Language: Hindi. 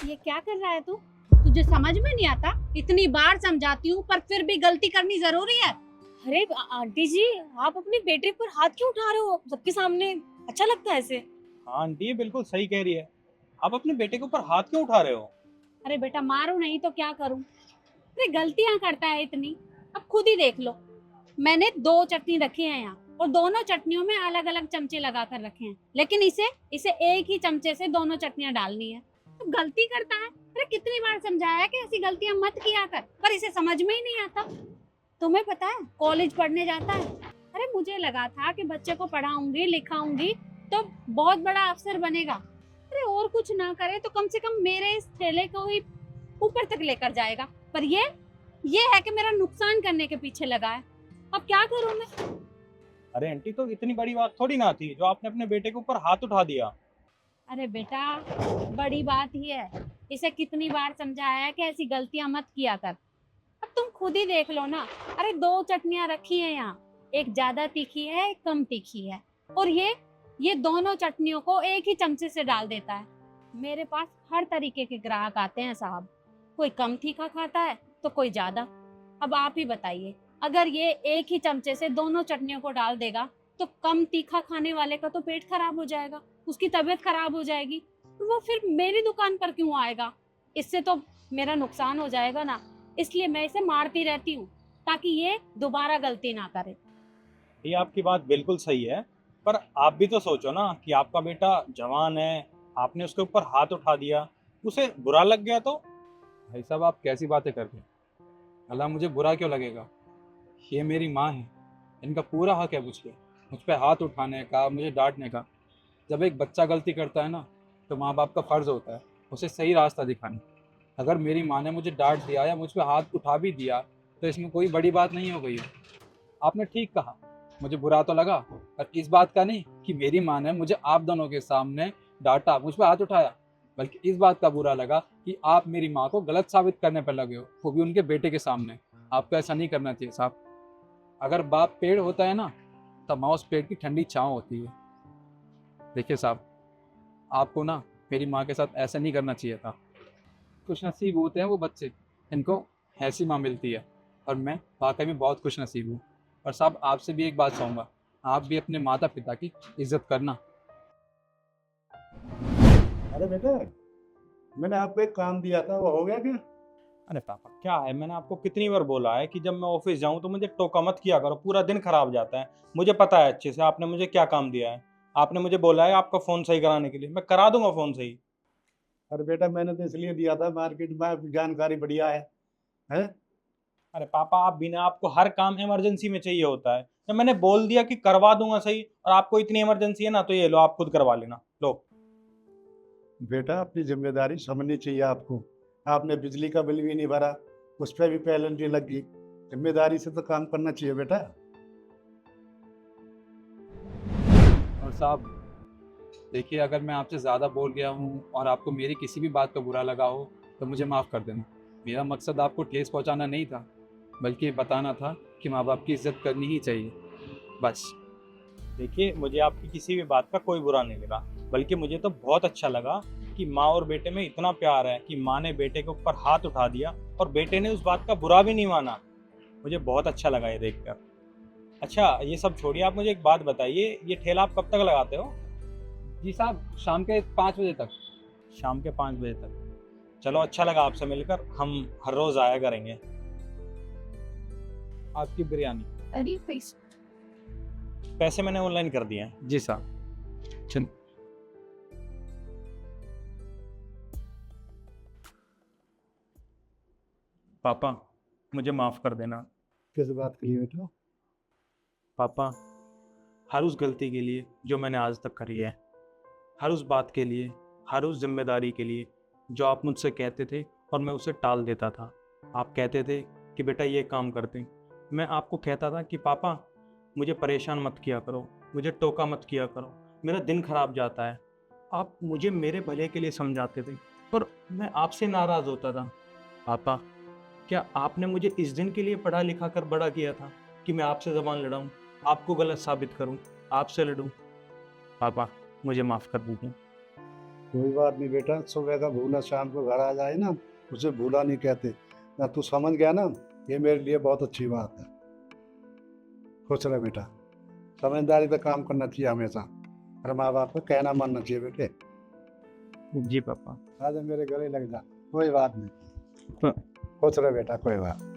ये क्या कर रहा है तू? तुझे समझ में नहीं आता? इतनी बार समझाती हूँ पर फिर भी गलती करनी जरूरी है। अरे आंटी जी, आप अपने बेटे पर हाथ क्यों उठा रहे हो सबके सामने? अच्छा लगता है ऐसे? हाँ आंटी, ये बिल्कुल सही कह रही है। आप अपने बेटे के ऊपर हाथ क्यों उठा रहे हो? अरे बेटा मारू नहीं तो क्या करूँ? अरे गलतियां करता है इतनी। अब खुद ही देख लो। मैंने 2 चटनी रखी है यहाँ और दोनों चटनियों में अलग अलग चमचे लगा कर रखे हैं, लेकिन इसे इसे एक ही चमचे से दोनों चटनियां डालनी है। तो गलती करता है। अरे कितनी बार समझाया कि ऐसी गलतियां मत किया कर, पर इसे समझ में ही नहीं आता। तुम्हें पता है कॉलेज पढ़ने जाता है। अरे मुझे लगा था कि बच्चे को पढ़ाऊंगी लिखाऊंगी तो बहुत बड़ा अफसर बनेगा। अरे और कुछ ना करे तो कम से कम मेरे इस ठेले को ही ऊपर तक लेकर जाएगा, पर ये है कि मेरा नुकसान करने के पीछे लगा है। अब क्या करूं मैं? अरे आंटी, तो इतनी बड़ी बात थोड़ी ना थी जो आपने अपने बेटे के ऊपर हाथ उठा दिया। अरे बेटा बड़ी बात ही है। इसे कितनी बार समझाया है कि ऐसी गलतियां मत किया कर। अब तुम खुद ही देख लो ना। अरे 2 चटनियां रखी हैं यहाँ, एक ज्यादा तीखी है एक कम तीखी है, और ये दोनों चटनियों को एक ही चमचे से डाल देता है। मेरे पास हर तरीके के ग्राहक आते हैं साहब, कोई कम तीखा खाता है तो कोई ज्यादा। अब आप ही बताइए, अगर ये एक ही चमचे से दोनों चटनियों को डाल देगा तो कम तीखा खाने वाले का तो पेट खराब हो जाएगा, उसकी तबीयत खराब हो जाएगी, तो वो फिर मेरी दुकान पर क्यों आएगा? इससे तो मेरा नुकसान हो जाएगा ना। इसलिए मैं इसे मारती रहती हूँ ताकि ये दोबारा गलती ना करे। ये आपकी बात बिल्कुल सही है, पर आप भी तो सोचो ना कि आपका बेटा जवान है, आपने उसके ऊपर हाथ उठा दिया, उसे बुरा लग गया तो? भाई साहब, आप कैसी बातें करते हैं? अल्लाह, मुझे बुरा क्यों लगेगा? ये मेरी माँ है, इनका पूरा हक है मुझ पे हाथ उठाने का, मुझे डांटने का। जब एक बच्चा गलती करता है ना, तो माँ बाप का फ़र्ज़ होता है उसे सही रास्ता दिखाना। अगर मेरी माँ ने मुझे डांट दिया या मुझ पे हाथ उठा भी दिया तो इसमें कोई बड़ी बात नहीं हो गई है। आपने ठीक कहा, मुझे बुरा तो लगा, पर इस बात का नहीं कि मेरी माँ ने मुझे आप दोनों के सामने डांटा, मुझ पे हाथ उठाया, बल्कि इस बात का बुरा लगा कि आप मेरी माँ को गलत साबित करने पर लगे हो, वो भी उनके बेटे के सामने। आपको ऐसा नहीं करना चाहिए साहब। अगर बाप पेड़ होता है ना, तब माँ उस पेड़ की ठंडी छाँव होती है। देखिए साहब, आपको ना मेरी माँ के साथ ऐसा नहीं करना चाहिए था। खुश नसीब होते हैं वो बच्चे, इनको ऐसी माँ मिलती है, और मैं वाकई में बहुत खुश नसीब हूँ। और साहब, आपसे भी एक बात चाहूँगा, आप भी अपने माता पिता की इज्जत करना। अरे बेटा, मैंने आपको एक काम दिया था, वो हो गया क्या? अरे पापा क्या है, मैंने आपको कितनी बार बोला है कि जब मैं ऑफिस जाऊं तो मुझे टोका मत किया करो, पूरा दिन खराब जाता है। मुझे पता है अच्छे से आपने मुझे क्या काम दिया है। आपने मुझे बोला है आपका फ़ोन सही कराने के लिए, मैं करा दूंगा फ़ोन सही। अरे बेटा, मैंने तो इसलिए दिया था, मार्केट में आपकी जानकारी बढ़िया है, हैं? अरे पापा, आप बिना, आपको हर काम इमरजेंसी में चाहिए होता है। जब मैंने बोल दिया कि करवा दूंगा सही, और आपको इतनी इमरजेंसी है ना, तो ये लो आप खुद करवा लेना लो। बेटा, अपनी जिम्मेदारी समझनी चाहिए आपको। आपने बिजली का बिल भी नहीं भरा, उस पर भी पेनल्टी लग गई। जिम्मेदारी से तो काम करना चाहिए बेटा। और साहब देखिए, अगर मैं आपसे ज़्यादा बोल गया हूँ और आपको मेरी किसी भी बात का बुरा लगा हो तो मुझे माफ़ कर देना। मेरा मकसद आपको ठेस पहुँचाना नहीं था, बल्कि ये बताना था कि माँ बाप की इज़्ज़त करनी ही चाहिए, बस। देखिए, मुझे आपकी किसी भी बात का कोई बुरा नहीं लगा, बल्कि मुझे तो बहुत अच्छा लगा कि माँ और बेटे में इतना प्यार है कि माँ ने बेटे के ऊपर हाथ उठा दिया और बेटे ने उस बात का बुरा भी नहीं माना। मुझे बहुत अच्छा लगा ये देखकर। अच्छा, ये सब छोड़िए, आप मुझे एक बात बताइए, ये ठेला आप कब तक लगाते हो? जी साहब, शाम के 5 बजे तक। शाम के 5 बजे तक। चलो, अच्छा लगा आपसे मिलकर, हम हर रोज़ आया करेंगे। आपकी बिरयानी। अरे पैसे? पैसे मैंने ऑनलाइन कर दिए हैं। जी साहब। चल। पापा, मुझे माफ़ कर देना। किस बात के लिए बेटा? पापा, हर उस गलती के लिए जो मैंने आज तक करी है, हर उस बात के लिए, हर उस जिम्मेदारी के लिए जो आप मुझसे कहते थे और मैं उसे टाल देता था। आप कहते थे कि बेटा ये काम करते, मैं आपको कहता था कि पापा मुझे परेशान मत किया करो, मुझे टोका मत किया करो, मेरा दिन खराब जाता है। आप मुझे मेरे भले के लिए समझाते थे, पर मैं आपसे नाराज़ होता था। पापा, क्या आपने मुझे इस दिन के लिए पढ़ा लिखा कर बड़ा किया था कि मैं आपसे ज़बान लड़ाऊँ, आपको गलत साबित करूँ, आपसे लड़ूँ? पापा, मुझे माफ़ कर दीजिए। कोई बात नहीं बेटा, सुबह का भूला शाम को घर आ जाए ना, उसे भूला नहीं कहते ना। तू समझ गया ना, ये मेरे लिए बहुत अच्छी बात है। खुश रह बेटा, समझदारी से काम करना चाहिए हमेशा, और माँ बाप का कहना मानना चाहिए बेटे। जी पापा। आज मेरे गले लग जा, कोई बात नहीं। प- खुश रह बेटा, कोई बात।